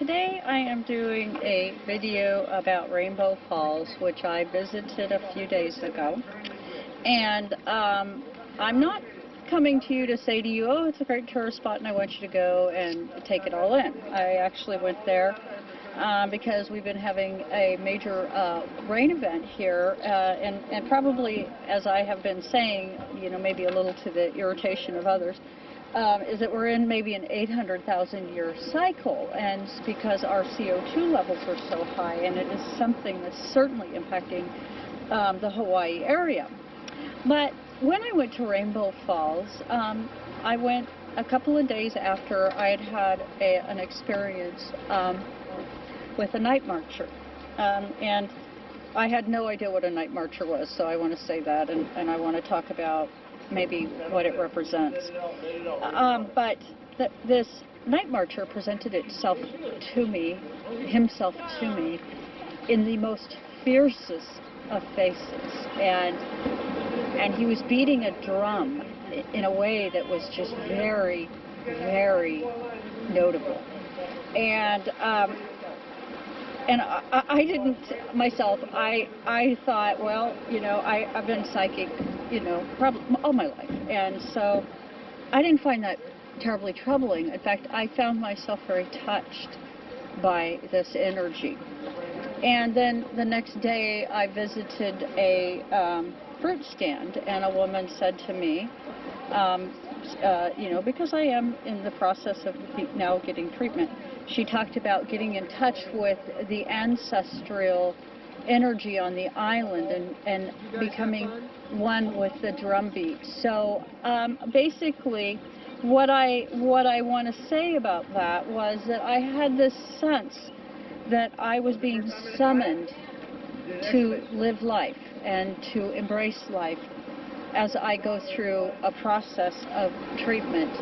today I am doing a video about Rainbow Falls, which I visited a few days ago. And I'm not coming to you to say to you, oh, it's a great tourist spot and I want you to go and take it all in. I actually went there because we've been having a major rain event here, and probably, as I have been saying, you know, maybe a little to the irritation of others, is that we're in maybe an 800,000 year cycle, and it's because our CO2 levels are so high, and it is something that's certainly impacting the Hawaii area. But when I went to Rainbow Falls, I went a couple of days after I had had an experience with a night marcher, and I had no idea what a night marcher was, so I want to say that, and I want to talk about maybe what it represents. But this night marcher presented himself to me in the most fiercest of faces, and he was beating a drum in a way that was just very, very notable. And I didn't myself. I thought, well, you know, I've been psychic, you know, probably all my life, and so I didn't find that terribly troubling. In fact, I found myself very touched by this energy. And then the next day, I visited a fruit stand, and a woman said to me, you know, because I am in the process of now getting treatment, she talked about getting in touch with the ancestral energy on the island and becoming one with the drum beat. So basically, what I want to say about that was that I had this sense that I was being summoned to live life and to embrace life as I go through a process of treatment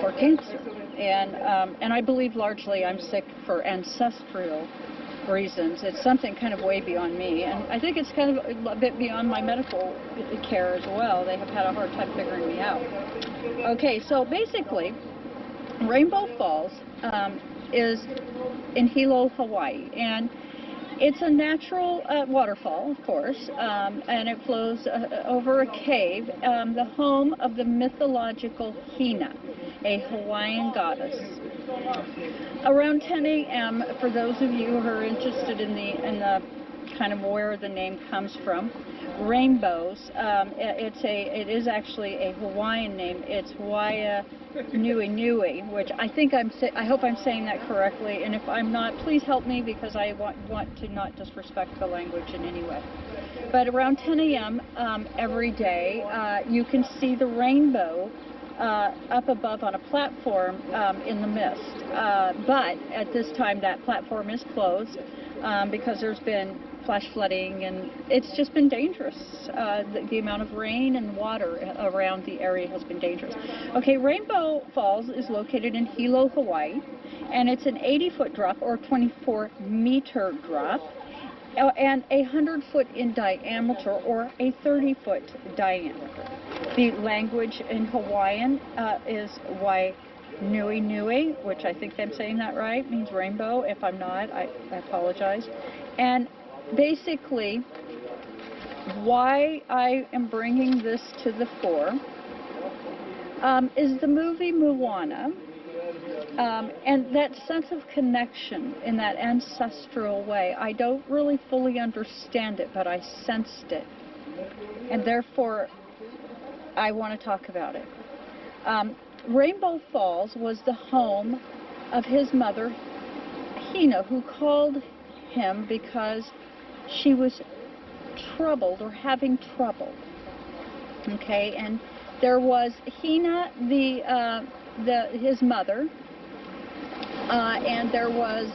for cancer. And I believe largely I'm sick for ancestral reasons. It's something kind of way beyond me, and I think it's kind of a bit beyond my medical care as well. They have had a hard time figuring me out. Okay, so basically, Rainbow Falls is in Hilo, Hawaii, and it's a natural waterfall, of course, and it flows over a cave, the home of the mythological Hina, a Hawaiian goddess. Around 10 a.m., for those of you who are interested in the kind of where the name comes from, rainbows, it is actually a Hawaiian name. It's Waia Nui Nui, which I hope I'm saying that correctly, and if I'm not, please help me, because I want to not disrespect the language in any way. But around 10 a.m. Every day, you can see the rainbow up above on a platform in the mist. But at this time, that platform is closed because there's been flash flooding, and it's just been dangerous. The amount of rain and water around the area has been dangerous. Okay, Rainbow Falls is located in Hilo, Hawaii, and it's an 80-foot drop or 24-meter drop, and 100-foot in diameter or a 30-foot diameter. The language in Hawaiian is Wai Nui Nui, which I think I'm saying that right, means rainbow. If I'm not, I apologize. And basically, why I am bringing this to the fore is the movie Moana, and that sense of connection in that ancestral way. I don't really fully understand it, but I sensed it, and therefore I want to talk about it. Rainbow Falls was the home of his mother, Hina, who called him because she was troubled or having trouble. Okay, and there was Hina, his mother, and there was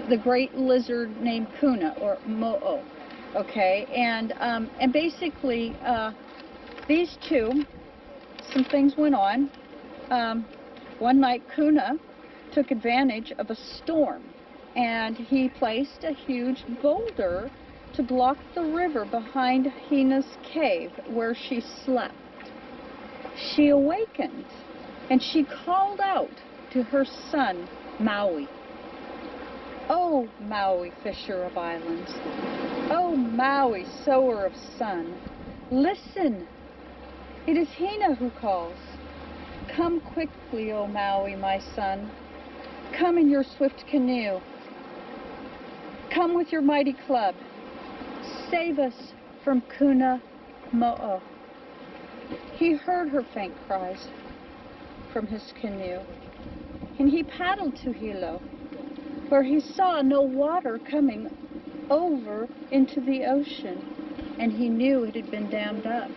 the great lizard named Kuna or Mo'o. Okay, and basically these two, some things went on. One night, Kuna took advantage of a storm, and he placed a huge boulder to block the river behind Hina's cave where she slept. She awakened, and she called out to her son, Maui. Oh, Maui, fisher of islands. Oh, Maui, sower of sun. Listen, it is Hina who calls. Come quickly, O Maui, my son. Come in your swift canoe. Come with your mighty club. Save us from Kuna Mo'o. He heard her faint cries from his canoe, and he paddled to Hilo, where he saw no water coming over into the ocean, and he knew it had been dammed up.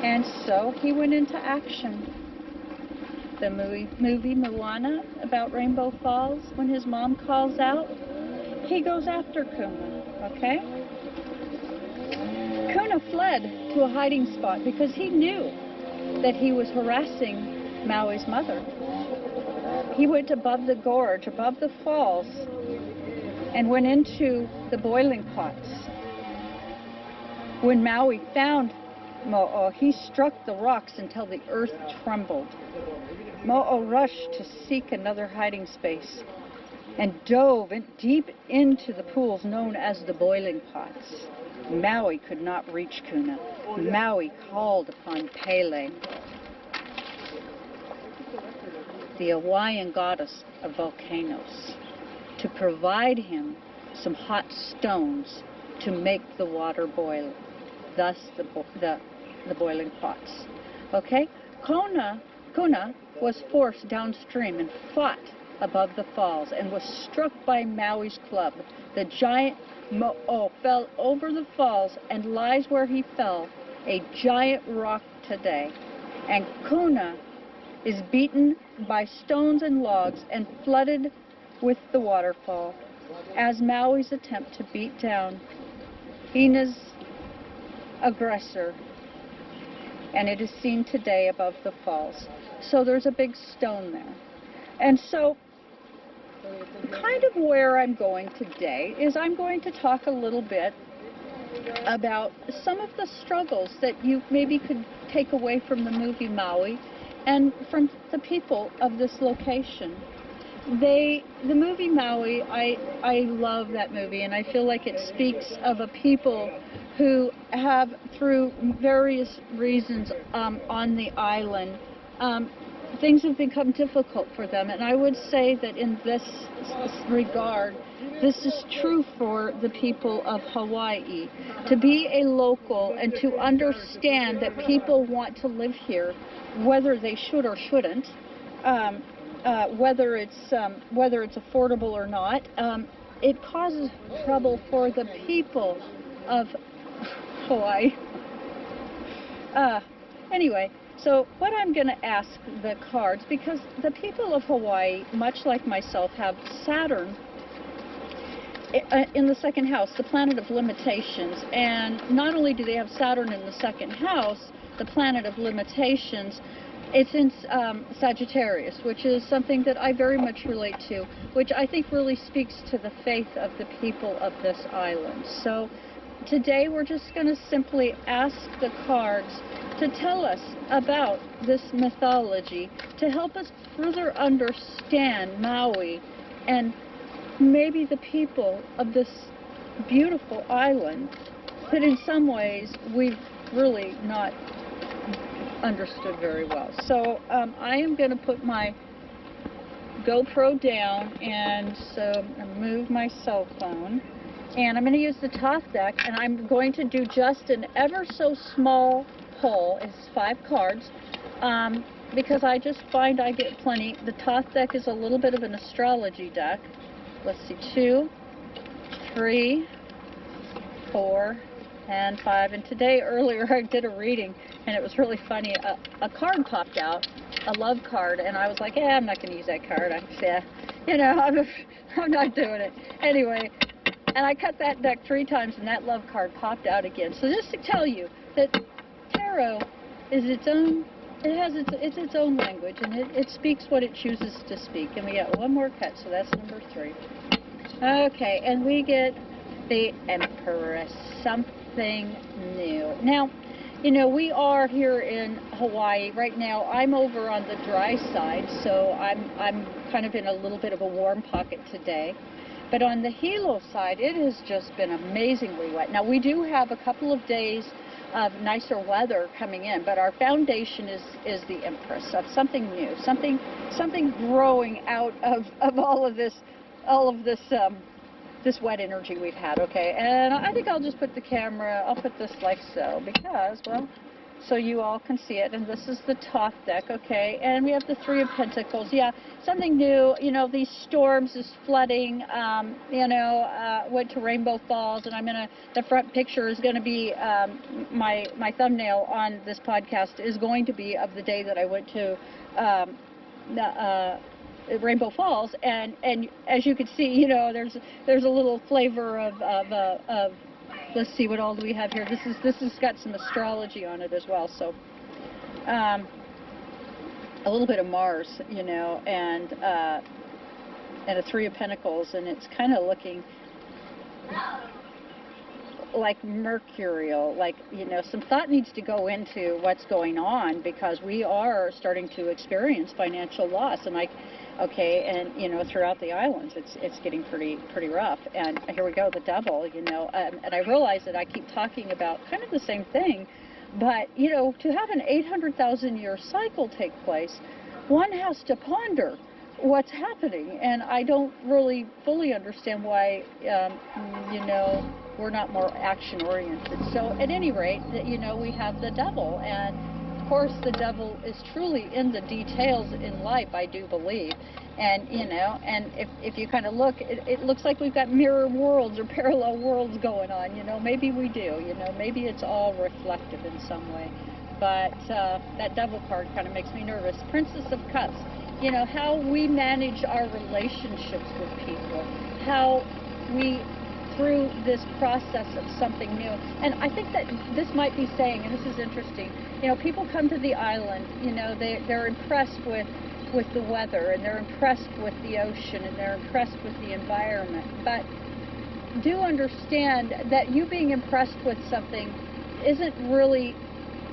And so he went into action. The movie Moana about Rainbow Falls, when his mom calls out, he goes after Kuna, okay? Kuna fled to a hiding spot because he knew that he was harassing Maui's mother. He went above the gorge, above the falls, and went into the boiling pots. When Maui found Mo'o, he struck the rocks until the earth trembled. Mo'o rushed to seek another hiding space and dove deep into the pools known as the boiling pots. Maui could not reach Kuna. Maui called upon Pele, the Hawaiian goddess of volcanoes, to provide him some hot stones to make the water boil, thus the boiling pots. Okay? Kuna was forced downstream and fought above the falls and was struck by Maui's club. The giant Mo'o fell over the falls and lies where he fell, a giant rock today. And Kuna is beaten by stones and logs and flooded with the waterfall as Maui's attempt to beat down Hina's aggressor, and it is seen today above the falls. So there's a big stone there. And so kind of where I'm going today is I'm going to talk a little bit about some of the struggles that you maybe could take away from the movie Maui and from the people of this location. The movie Maui, I love that movie, and I feel like it speaks of a people who have, through various reasons on the island, things have become difficult for them. And I would say that in this regard, this is true for the people of Hawaii. To be a local and to understand that people want to live here, whether they should or shouldn't, whether it's affordable or not, it causes trouble for the people of Hawaii. Anyway, so what I'm going to ask the cards, because the people of Hawaii, much like myself, have Saturn in the second house, the planet of limitations. And not only do they have Saturn in the second house, the planet of limitations, it's in Sagittarius, which is something that I very much relate to, which I think really speaks to the faith of the people of this island. So today we're just going to simply ask the cards to tell us about this mythology, to help us further understand Maui and maybe the people of this beautiful island that in some ways we've really not understood very well. So I am going to put my GoPro down and so move my cell phone, and I'm going to use the Thoth deck, and I'm going to do just an ever so small pull. It's 5 cards because I just find I get plenty. The Thoth deck is a little bit of an astrology deck. Let's see, 2, 3, 4, and 5. And today, earlier, I did a reading, and it was really funny. A card popped out, a love card, and I was like, I'm not going to use that card. I'm not doing it. Anyway, and I cut that deck 3 times, and that love card popped out again. So just to tell you that tarot is its own, it's its own language, and it speaks what it chooses to speak. And we got one more cut, so that's number 3. Okay, and we get the Empress, something new. Now, you know, we are here in Hawaii right now. I'm over on the dry side, so I'm kind of in a little bit of a warm pocket today. But on the Hilo side, it has just been amazingly wet. Now, we do have a couple of days of nicer weather coming in, but our foundation is the Empress of something new, something growing out of all of this this wet energy we've had. Okay, and I think I'll just put the camera, I'll put this like so, because, well, so you all can see it. And this is the Thoth deck. Okay, and we have the Three of Pentacles. Yeah, something new. You know, these storms, this flooding, you know, went to Rainbow Falls, and the front picture is going to be, my thumbnail on this podcast is going to be of the day that I went to Rainbow Falls, and as you can see, you know, there's a little flavor of let's see, what all do we have here. This has got some astrology on it as well, so a little bit of Mars, you know, and a Three of Pentacles, and it's kind of looking like mercurial, like, you know, some thought needs to go into what's going on, because we are starting to experience financial loss, and okay, and you know, throughout the islands, it's getting pretty rough. And here we go, the Devil, you know, and I realize that I keep talking about kind of the same thing, but you know, to have an 800,000 year cycle take place, one has to ponder what's happening, and I don't really fully understand why, you know, we're not more action oriented. So at any rate, you know, we have the Devil, and of course the Devil is truly in the details in life, I do believe. And you know, and if you kind of look, it looks like we've got mirror worlds or parallel worlds going on, you know. Maybe we do, you know, maybe it's all reflective in some way. But that Devil card kind of makes me nervous. Princess of Cups, you know, how we manage our relationships with people, how we, through this process of something new. And I think that this might be saying, and this is interesting, you know, people come to the island, you know, they're impressed with the weather, and they're impressed with the ocean, and they're impressed with the environment. But do understand that you being impressed with something isn't really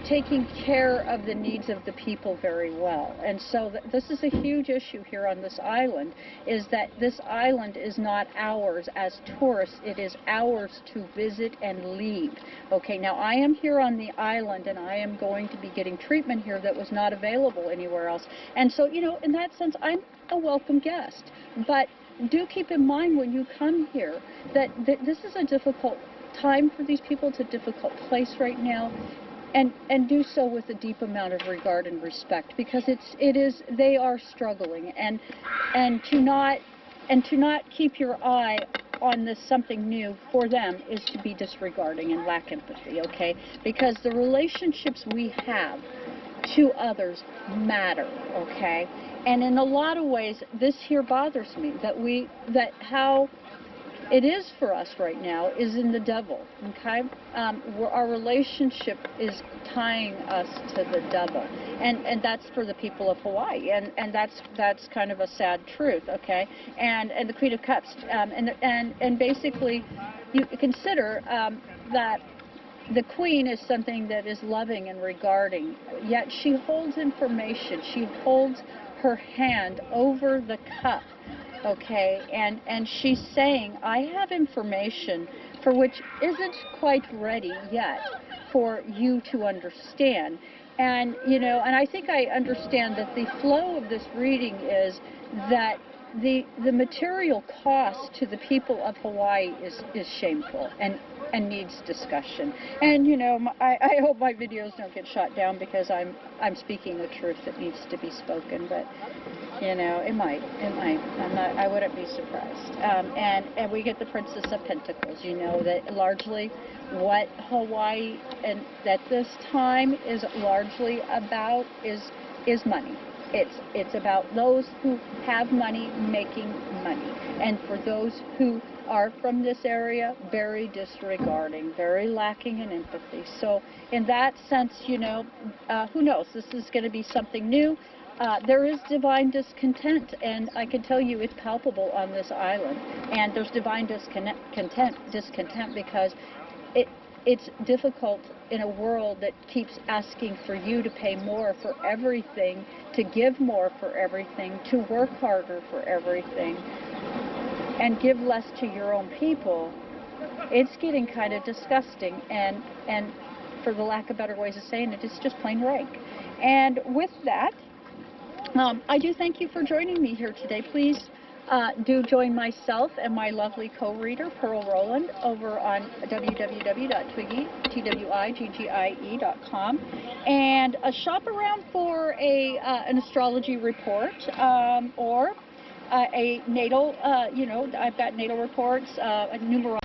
taking care of the needs of the people very well. And so this is a huge issue here on this island, is that this island is not ours as tourists, it is ours to visit and leave. Okay, now I am here on the island, and I am going to be getting treatment here that was not available anywhere else. And so, you know, in that sense, I'm a welcome guest. But do keep in mind when you come here that this is a difficult time for these people. It's a difficult place right now. And do so with a deep amount of regard and respect, because they are struggling, and to not keep your eye on this something new for them is to be disregarding and lack empathy. Okay, because the relationships we have to others matter. Okay, and in a lot of ways, this here bothers me, that how it is for us right now is in the Devil. Okay, where our relationship is tying us to the Devil, and that's for the people of Hawaii, and that's kind of a sad truth. Okay, and the Queen of Cups, and basically, you consider that the Queen is something that is loving and regarding, yet she holds information. She holds her hand over the cup. Okay, and she's saying, I have information for which isn't quite ready yet for you to understand. And, you know, and I think I understand that the flow of this reading is that the material cost to the people of Hawaii is shameful and needs discussion. And you know, I hope my videos don't get shot down because I'm speaking the truth that needs to be spoken, but you know, it might. I wouldn't be surprised. And we get the Princess of Pentacles. You know that largely what Hawaii and at this time is largely about is money. It's about those who have money making money, and for those who are from this area, very disregarding, very lacking in empathy. So in that sense, you know, who knows? This is going to be something new. There is divine discontent, and I can tell you it's palpable on this island. And there's divine discontent because it's difficult in a world that keeps asking for you to pay more for everything, to give more for everything, to work harder for everything, and give less to your own people. It's getting kind of disgusting, and for the lack of better ways of saying it, it's just plain rank. And with that, I do thank you for joining me here today. Please do join myself and my lovely co-reader, Pearl Rowland, over on www.twiggie.com, and shop around for an astrology report, or a natal, I've got natal reports, numerology.